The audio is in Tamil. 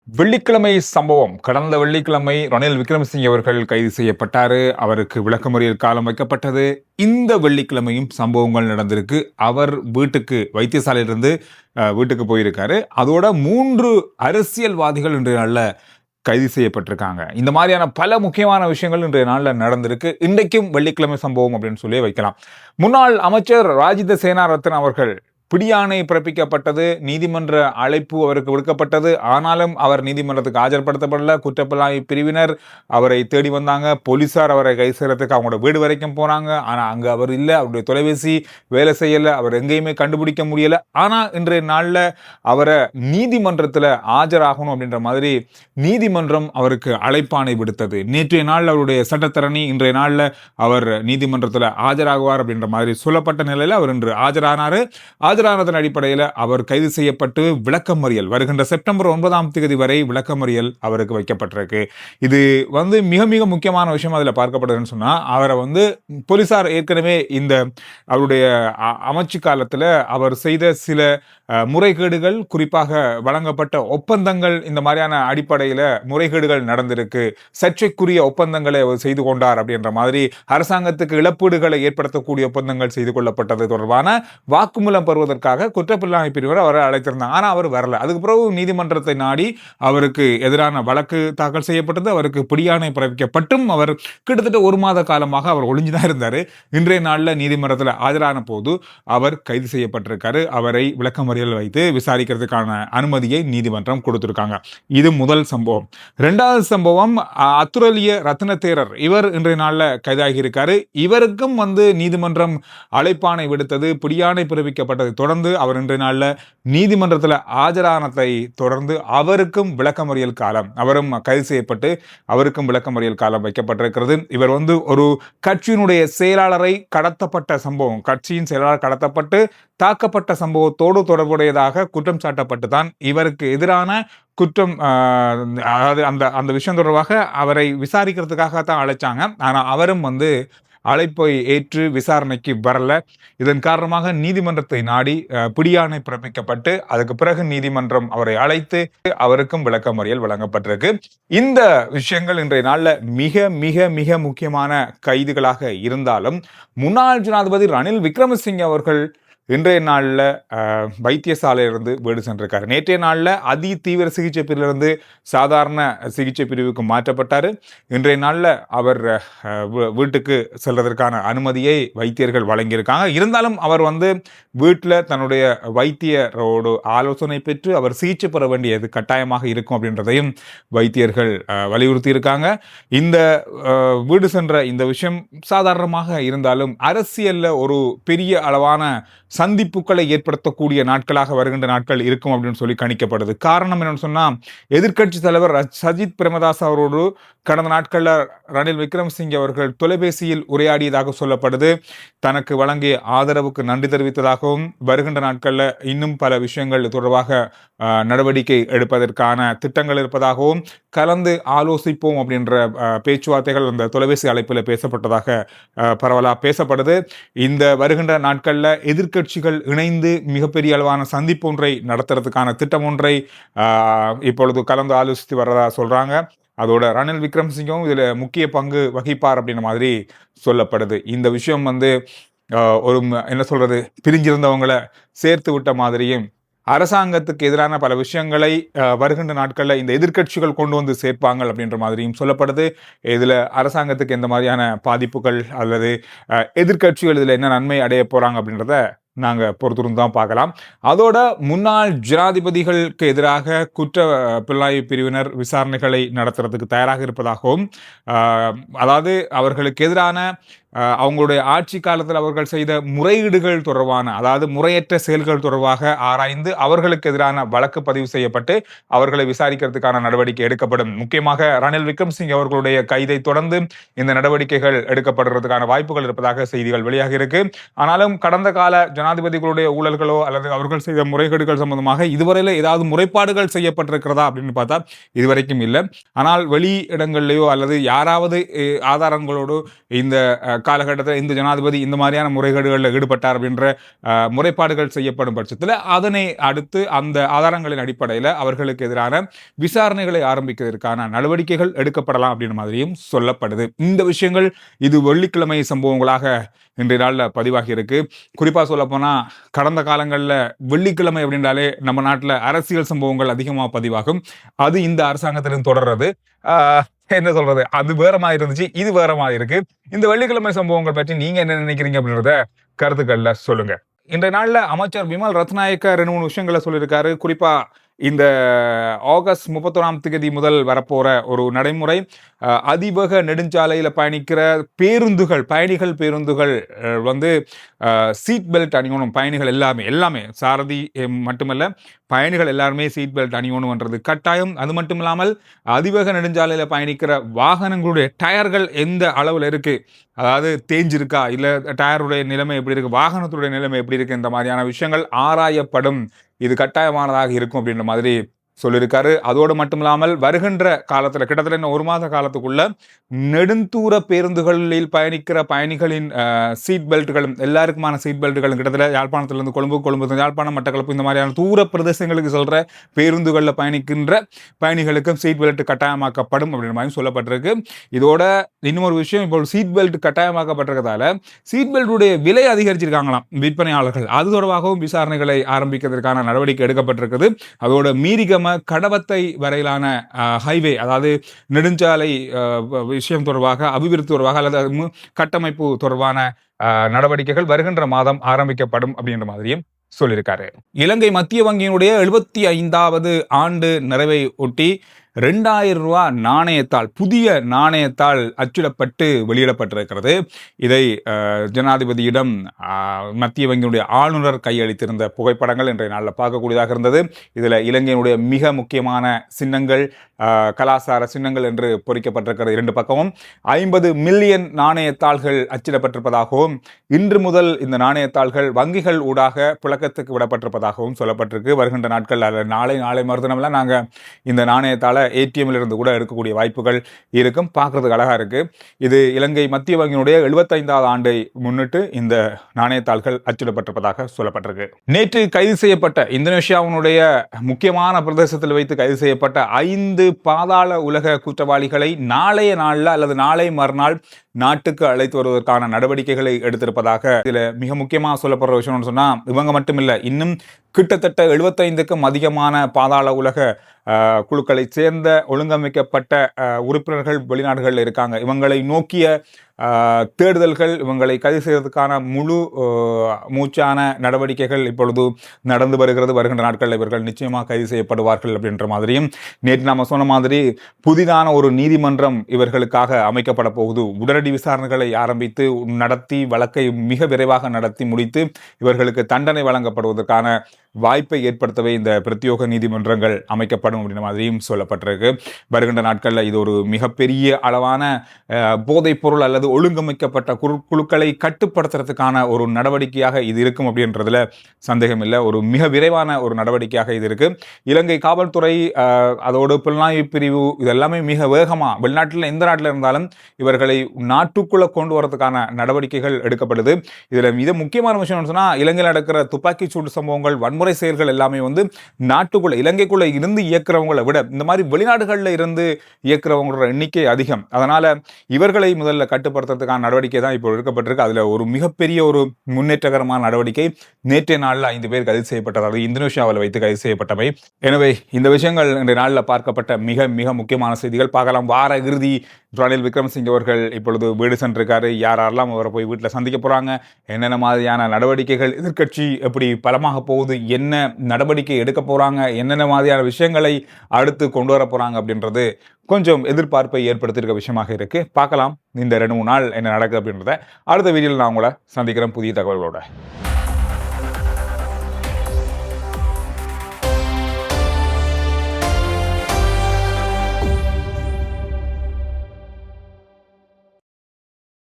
வெள்ளிக்கிழமை சம்பவம். கடந்த வெள்ளிக்கிழமை ரணில் விக்ரமசிங்கே அவர்கள் கைது செய்யப்பட்டாரு. அவருக்கு விளக்கமறியல் காலம் வைக்கப்பட்டது. இந்த வெள்ளிக்கிழமையும் சம்பவங்கள் நடந்திருக்கு. அவர் வீட்டுக்கு வைத்தியசாலையிலிருந்து வீட்டுக்கு போயிருக்காரு. அதோட 3 அரசியல்வாதிகள் இன்றைய நாள்ல கைது செய்யப்பட்டிருக்காங்க. இந்த மாதிரியான பல முக்கியமான விஷயங்கள் இன்றைய நாள்ல நடந்திருக்கு. இன்றைக்கும் வெள்ளிக்கிழமை சம்பவம் அப்படின்னு சொல்லி வைக்கலாம். முன்னாள் அமைச்சர் ராஜித சேனாரத்ன அவர்கள் பிடியாணை பிறப்பிக்கப்பட்டது. நீதிமன்ற அழைப்பு அவருக்கு விடுக்கப்பட்டது. ஆனாலும் அவர் நீதிமன்றத்துக்கு ஆஜர்படுத்தப்படல. குற்றப்புலனாய்வு பிரிவினர் அவரை தேடி வந்தாங்க. போலீசார் அவரை கைது செய்யறதுக்கு அவங்களோட வீடு வரைக்கும் போனாங்க. ஆனா அங்க அவர் இல்ல. அவருடைய தொலைபேசி வேலை செய்யல. அவர் எங்கேயுமே கண்டுபிடிக்க முடியல. ஆனா இன்றைய நாள்ல அவரை நீதிமன்றத்துல ஆஜராகணும் அப்படின்ற மாதிரி நீதிமன்றம் அவருக்கு அழைப்பாணை விடுத்தது. நேற்றைய நாள் அவருடைய சட்டத்தரணி இன்றைய நாள்ல அவர் நீதிமன்றத்துல ஆஜராகுவார் அப்படின்ற மாதிரி சொல்லப்பட்ட நிலையில அவர் இன்று ஆஜரானாரு. ஆஜரானதன் அடிப்படையில் அவர் கைது செய்யப்பட்டு விளக்கமறியல் வருகின்ற செப்டம்பர் 9ஆம் தேதி வரை விளக்கமறியல் அவருக்கு வைக்கப்பட்டிருக்கு. இது மிக மிக முக்கியமான விஷயம் அதில் பார்க்கப்படுதுன்னு சொன்னா, அவரை போலீசார் ஏற்கனவே இந்த அவருடைய அமைச்சு காலத்தில் அவர் செய்த சில முறைகேடுகள், குறிப்பாக வழங்கப்பட்ட ஒப்பந்தங்கள், இந்த மாதிரியான அடிப்படையில் முறைகேடுகள் நடந்திருக்கு. சர்ச்சைக்குரிய ஒப்பந்தங்களை அவர் செய்து கொண்டார் அப்படின்ற மாதிரி அரசாங்கத்துக்கு இழப்பீடுகளை ஏற்படுத்தக்கூடிய ஒப்பந்தங்கள் செய்து கொள்ளப்பட்டது தொடர்பான வாக்குமூலம் பெறுவதற்காக குற்றப்புலனாய்வு பிரிவினர் அவரை அழைத்திருந்தாங்க. ஆனால் அவர் வரல. அதுக்கு பிறகு நீதிமன்றத்தை நாடி அவருக்கு எதிரான வழக்கு தாக்கல் செய்யப்பட்டது. அவருக்கு பிடியாணை பிறப்பிக்கப்பட்டும் அவர் கிட்டத்தட்ட 1 மாத காலமாக அவர் ஒளிஞ்சுதான் இருந்தார். இன்றைய நாளில் நீதிமன்றத்தில் ஆஜரான போது அவர் கைது செய்யப்பட்டிருக்காரு. அவரை விளக்கமறியல் வைத்து விசாரிக்கிறதுக்கான அனுமதியை நீதிமன்றம் கொடுத்திருக்காங்க. இது முதல் சம்பவம். 2வது சம்பவம், அத்துரலிய ரத்ன தேரர் இவர் இன்றைய நாளில் கைதாகி இருக்காரு. இவருக்கும் நீதிமன்றம் அழைப்பாணை விடுத்தது. பிடியாணை பிறப்பிக்கப்பட்டதை தொடர்ந்து அவர் இன்றைய நாளில் நீதிமன்றத்தில் ஆஜரானதை தொடர்ந்து அவருக்கும் விளக்கமறியல் காலம், அவரும் கைது செய்யப்பட்டு அவருக்கும் விளக்கமறியல் காலம் வைக்கப்பட்டிருக்கிறது. இவர் ஒரு கட்சியினுடைய செயலாளரை கடத்தப்பட்ட சம்பவம், கட்சியின் செயலாளர் கடத்தப்பட்டு தாக்கப்பட்ட சம்பவத்தோடு தொடர்புடையதாக குற்றம் சாட்டப்பட்டு தான் இவருக்கு எதிரான குற்றம், அதாவது அந்த விஷயம் தொடர்பாக அவரை விசாரிக்கிறதுக்காக தான் அழைச்சாங்க. ஆனால் அவரும் அழைப்பை ஏற்று விசாரணைக்கு வரல. இதன் காரணமாக நீதிமன்றத்தை நாடி பிடியாணை பிறப்பிக்கப்பட்டு அதுக்கு பிறகு நீதிமன்றம் அவரை அழைத்து அவருக்கும் விளக்கமறியல் வழங்கப்பட்டிருக்கு. இந்த விஷயங்கள் இன்றைய நாள்ல மிக மிக மிக முக்கியமான கைதுகளாக இருந்தாலும், முன்னாள் ஜனாதிபதி ரணில் விக்ரமசிங்கே அவர்கள் இன்றைய நாளில் வைத்தியசாலையிலிருந்து வீடு சென்றிருக்காரு. நேற்றைய நாளில் அதி தீவிர சிகிச்சை பிரிவிலிருந்து சாதாரண சிகிச்சை பிரிவுக்கு மாற்றப்பட்டார். இன்றைய நாளில் அவர் வீட்டுக்கு செல்வதற்கான அனுமதியை வைத்தியர்கள் வழங்கியிருக்காங்க. இருந்தாலும் அவர் வீட்டில் தன்னுடைய வைத்தியரோடு ஆலோசனை பெற்று அவர் சிகிச்சை பெற வேண்டியது கட்டாயமாக இருக்கும் அப்படின்றதையும் வைத்தியர்கள் வலியுறுத்தி இருக்காங்க. இந்த வீடு சென்ற இந்த விஷயம் சாதாரணமாக இருந்தாலும் அரசியல்ல ஒரு பெரிய அளவான சந்திப்புகளை ஏற்படுத்தக்கூடிய நாட்களாக வருகின்ற நாட்கள் இருக்கும் அப்படின்னு சொல்லி கணிக்கப்படுது. காரணம் என்னன்னு சொன்னா, எதிர்க்கட்சி தலைவர் சஜித் பிரேமதாஸ் அவரோடு கடந்த நாட்களில் ரணில் விக்ரமசிங்கே அவர்கள் தொலைபேசியில் உரையாடியதாக சொல்லப்படுது. தனக்கு வழங்கிய ஆதரவுக்கு நன்றி தெரிவித்ததாகவும், வருகின்ற நாட்களில் இன்னும் பல விஷயங்கள் தொடர்பாக நடவடிக்கை எடுப்பதற்கான திட்டங்கள் இருப்பதாகவும், கலந்து ஆலோசிப்போம் அப்படின்ற பேச்சுவார்த்தைகள் அந்த தொலைபேசி அழைப்பில் பேசப்பட்டதாக பரவலாக பேசப்படுது. இந்த வருகின்ற நாட்களில் எதிர்க்கட்சிகள் இணைந்து மிகப்பெரிய அளவான சந்திப்பு ஒன்றை நடத்துறதுக்கான திட்டம் ஒன்றை இப்பொழுது கலந்து ஆலோசித்து வர்றதா சொல்றாங்க. அதோட ரணில் விக்ரமசிங்கவும் இதுல முக்கிய பங்கு வகிப்பார் அப்படின்ற மாதிரி சொல்லப்படுது. இந்த விஷயம் ஒரு என்ன சொல்றது, பிரிஞ்சிருந்தவங்களை சேர்த்து விட்ட மாதிரியும், அரசாங்கத்துக்கு எதிரான பல விஷயங்களை வருகின்ற நாட்களில் இந்த எதிர்க்கட்சிகள் கொண்டு சேர்ப்பாங்க அப்படின்ற மாதிரியும் சொல்லப்படுது. இதில் அரசாங்கத்துக்கு எந்த மாதிரியான பாதிப்புகள் அல்லது எதிர்க்கட்சிகள் இதில் என்ன நன்மை அடைய போகிறாங்க அப்படின்றத நாங்கள் பொறுத்திருந்து தான் பார்க்கலாம். அதோட முன்னாள் ஜனாதிபதிகளுக்கு எதிராக குற்ற புலனாய்வு பிரிவினர் விசாரணைகளை நடத்துறதுக்கு தயாராக இருப்பதாகவும், அதாவது அவர்களுக்கு எதிரான அவங்களுடைய ஆட்சி காலத்தில் அவர்கள் செய்த முறையீடுகள் தொடர்பான, அதாவது முறையற்ற செயல்கள் தொடர்பாக ஆராய்ந்து அவர்களுக்கு எதிரான வழக்கு பதிவு செய்யப்பட்டு அவர்களை விசாரிக்கிறதுக்கான நடவடிக்கை எடுக்கப்படும். முக்கியமாக ரணில் விக்ரமசிங்கே அவர்களுடைய கைதை தொடர்ந்து இந்த நடவடிக்கைகள் எடுக்கப்படுறதுக்கான வாய்ப்புகள் இருப்பதாக செய்திகள் வெளியாக இருக்கு. ஆனாலும் கடந்த கால ஜனாதிபதிகளுடைய ஊழல்களோ அல்லது அவர்கள் செய்த முறைகேடுகள் சம்பந்தமாக இதுவரையில ஏதாவது முறைப்பாடுகள் செய்யப்பட்டிருக்கிறதா அப்படின்னு பார்த்தா இதுவரைக்கும் இல்லை. ஆனால் வெளி இடங்கள்லயோ அல்லது யாராவது ஆதாரங்களோடு இந்த காலகட்டத்தில் இந்த ஜனாதிபதி இந்த மாதிரியான முறைகேடுகளில் ஈடுபட்டார் அப்படின்ற முறைப்பாடுகள் செய்யப்படும் பட்சத்தில் அதனை அடுத்து அந்த ஆதாரங்களின் அடிப்படையில் அவர்களுக்கு எதிரான விசாரணைகளை ஆரம்பிக்கிறதுக்கான நடவடிக்கைகள் எடுக்கப்படலாம் அப்படின்ற மாதிரியும் சொல்லப்படுது. இந்த விஷயங்கள் இது வெள்ளிக்கிழமை சம்பவங்களாக இன்றைய நாளில் பதிவாகி இருக்கு. குறிப்பாக சொல்ல போனால் கடந்த காலங்களில் வெள்ளிக்கிழமை அப்படின்றாலே நம்ம நாட்டில் அரசியல் சம்பவங்கள் அதிகமாக பதிவாகும். அது இந்த அரசாங்கத்திலும் தொடர்றது. என்ன சொல்றது, அது வேற மாதிரி இருந்துச்சு, இது வேற மாதிரி இருக்கு. இந்த வெள்ளிக்கிழமை சம்பவங்கள் பற்றி நீங்க என்ன நினைக்கிறீங்க அப்படின்றத கருத்துக்கள்ல சொல்லுங்க. இன்றைய நாள்ல அமைச்சர் விமல் ரத்நாயக்க 2-3 விஷயங்களை சொல்லியிருக்காரு. குறிப்பா இந்த ஆகஸ்ட் 31ஆம் தேதி முதல் வரப்போற ஒரு நடைமுறை அதிவேக நெடுஞ்சாலையில் பயணிக்கிற பேருந்துகள், பயணிகள் பேருந்துகள் வந்து சீட் பெல்ட் அணியணும். பயணிகள் எல்லாமே சாரதி மட்டுமல்ல, பயணிகள் எல்லாருமே சீட் பெல்ட் அணியணும்ன்றது கட்டாயம். அது மட்டும் இல்லாமல் அதிவேக நெடுஞ்சாலையில் பயணிக்கிற வாகனங்களுடைய டயர்கள் எந்த அளவில் இருக்கு, அதாவது தேஞ்சிருக்கா, இல்லை டயருடைய நிலைமை எப்படி இருக்கு, வாகனத்துடைய நிலைமை எப்படி இருக்கு, இந்த மாதிரியான விஷயங்கள் ஆராயப்படும். இது கட்டாயமானதாக இருக்கும் அப்படின்ற மாதிரி சொல்லியிருக்காரு. அதோடு மட்டும் இல்லாமல் வருகின்ற காலத்தில் கிட்டத்தட்ட 1 மாத காலத்துக்குள்ள நெடுந்தூர பேருந்துகளில் பயணிக்கிற பயணிகளின் சீட் பெல்ட்டுகளும் எல்லாருக்குமான சீட் பெல்ட்டுகளும் கிட்டத்தட்ட யாழ்ப்பாணத்திலிருந்து கொழும்பு யாழ்ப்பாணம் மட்டக்களப்பு இந்த மாதிரியான தூர பிரதேசங்களுக்கு சொல்ற பேருந்துகளில் பயணிக்கின்ற பயணிகளுக்கும் சீட் பெல்ட் கட்டாயமாக்கப்படும் அப்படின்ற மாதிரி சொல்லப்பட்டிருக்கு. இதோட இன்னொரு விஷயம், இப்போ சீட் பெல்ட் கட்டாயமாக்கப்பட்டிருக்கிறதால சீட் பெல்ட்டுடைய விலை அதிகரிச்சிருக்காங்களாம் விற்பனையாளர்கள். அது தொடர்பாகவும் விசாரணைகளை ஆரம்பிக்கிறதுக்கான நடவடிக்கை எடுக்கப்பட்டிருக்குது. அதோட மீரிகம கடவத்தை வரையிலான ஹைவே, அதாவது நெடுஞ்சாலை விஷயம் தொடர்பாக, அபிவிருத்தி தொடர்பாக அல்லது கட்டமைப்பு தொடர்பான நடவடிக்கைகள் வருகின்ற மாதம் ஆரம்பிக்கப்படும் அப்படின்ற மாதிரியும் சொல்லியிருக்காரு. இலங்கை மத்திய வங்கியினுடைய 75வது ஆண்டு நிறைவை ஒட்டி 2000 ரூபாய் நாணயத்தால், புதிய நாணயத்தால் அச்சிடப்பட்டு வெளியிடப்பட்டிருக்கிறது. இதை ஜனாதிபதியிடம் மத்திய வங்கியினுடைய ஆளுநர் கையளித்திருந்த புகைப்படங்கள் இன்றைய நாளில் பார்க்கக்கூடியதாக இருந்தது. இதில் இலங்கையினுடைய மிக முக்கியமான சின்னங்கள், கலாசார சின்னங்கள் என்று பொறிக்கப்பட்டிருக்கிறது. 2 பக்கமும் 50 மில்லியன் நாணயத்தாள்கள் அச்சிடப்பட்டிருப்பதாகவும் இன்று முதல் இந்த நாணயத்தாள்கள் வங்கிகள் ஊடாக புழக்கத்துக்கு விடப்பட்டிருப்பதாகவும் சொல்லப்பட்டிருக்கு. வருகின்ற நாட்கள் நாளை மறுதினம்லாம் நாங்கள் இந்த நாணயத்தாளை ஏடிஎம்ல இருந்து கூட எடுக்கக்கூடிய வாய்ப்புகள் இருக்கும். பார்க்கறதுக்கு அழகா இருக்கு. இது இலங்கை மத்திய வங்கியினுடைய 75வது ஆண்டை முன்னிட்டு இந்த நாணயத்தாள்கள் அச்சிடப்பட்டிருப்பதாக சொல்லப்பட்டிருக்கு. நேற்று கைது செய்யப்பட்ட இந்தோனேஷியாவினுடைய முக்கியமான பிரதேசத்தில் வைத்து கைது செய்யப்பட்ட 5 பாதாள உலக குற்றவாளிகளை நாளைய நாளில் அல்லது நாளை மறுநாள் நாட்டுக்கு அழைத்து வருவதற்கான நடவடிக்கைகளை எடுத்திருப்பதாக இதுல மிக முக்கியமாக சொல்லப்படுற விஷயம் சொன்னா, இவங்க மட்டும் இல்ல, இன்னும் கிட்டத்தட்ட 75க்கும் அதிகமான பாதாள உலக குழுக்களை சேர்ந்த ஒழுங்கமைக்கப்பட்ட உறுப்பினர்கள் வெளிநாடுகளில் இருக்காங்க. இவங்களை நோக்கிய தேடுதல்கள், இவங்களை கைது செய்வதற்கான முழு மூச்சான நடவடிக்கைகள் இப்பொழுது நடந்து வருகிறது. வருகின்ற நாட்களில் இவர்கள் நிச்சயமாக கைது செய்யப்படுவார்கள் அப்படின்ற மாதிரியும், நேற்று நாம் சொன்ன மாதிரி புதிதான ஒரு நீதிமன்றம் இவர்களுக்காக அமைக்கப்பட போகுது. உடனடி விசாரணைகளை ஆரம்பித்து நடத்தி வழக்கை மிக விரைவாக நடத்தி முடித்து இவர்களுக்கு தண்டனை வழங்கப்படுவதற்கான வாய்ப்பை ஏற்படுத்தவே இந்த பிரத்யோக நீதிமன்றங்கள் அமைக்கப்படும் அப்படின்ற மாதிரியும் சொல்லப்பட்டிருக்கு. வருகின்ற நாட்களில் இது ஒரு மிகப்பெரிய அளவான போதைப் பொருள் அல்லது ஒழுங்கமைக்கப்பட்ட குழுக்களை கட்டுப்படுத்துறதுக்கான ஒரு நடவடிக்கையாக இது இருக்கும் அப்படின்றதுல சந்தேகம் இல்லை. ஒரு மிக விரைவான ஒரு நடவடிக்கையாக இது இருக்கு. இலங்கை காவல்துறை, அதோடு புலனாய்வு பிரிவு, இது எல்லாமே மிக வேகமா வெளிநாட்டில் எந்த நாட்டில் இருந்தாலும் இவர்களை நாட்டுக்குள்ள கொண்டு வரதுக்கான நடவடிக்கைகள் எடுக்கப்படுது. இதுல மிக முக்கியமான விஷயம் சொன்னா, இலங்கையில் நடக்கிற துப்பாக்கி சூடு சம்பவங்கள், வன்முறை செயல்கள் எல்லாமே வந்து நாட்டுக்குள்ள இலங்கைக்குள்ள இருந்து இயக்குறவங்களை விட இந்த மாதிரி வெளிநாடுகளில் இருந்து இயக்குறவங்களோட எண்ணிக்கை அதிகம். அதனால இவர்களை முதல்ல கட்டுப்படுத்துறதுக்கான நடவடிக்கை தான் இப்போ எடுக்கப்பட்டிருக்கு. அதுல ஒரு மிகப்பெரிய ஒரு முன்னேற்றகரமான நடவடிக்கை நேற்றைய நாளில் 5 பேர் கைது செய்யப்பட்டது, இந்தோனேஷியாவில் வைத்து கைது செய்யப்பட்டவை. எனவே இந்த விஷயங்கள் இன்றைய நாளில் பார்க்கப்பட்ட மிக மிக முக்கியமான செய்திகள். பார்க்கலாம். வார இறுதி ரணில் விக்ரமசிங்கே அவர்கள் இப்பொழுது வீடு சென்றிருக்காரு. யாரெல்லாம் அவரை போய் வீட்டில் சந்திக்க போறாங்க, என்னென்ன மாதிரியான நடவடிக்கைகள், எதிர்கட்சி எப்படி பலமாக போகுது, என்ன நடவடிக்கை எடுக்க போறாங்க, என்னென்ன மாதிரியான விஷயங்களை அடுத்து கொண்டு வர போறாங்க அப்படின்றது கொஞ்சம் எதிர்பார்ப்பை ஏற்படுத்தியிருக்க விஷயமாக இருக்கு. பார்க்கலாம் இந்த 2-3 நாள் என்ன நடக்குது அப்படின்றத. அடுத்த வீடியோவில் நான் உங்களை சந்திக்கிறேன் புதிய தகவல்களோட.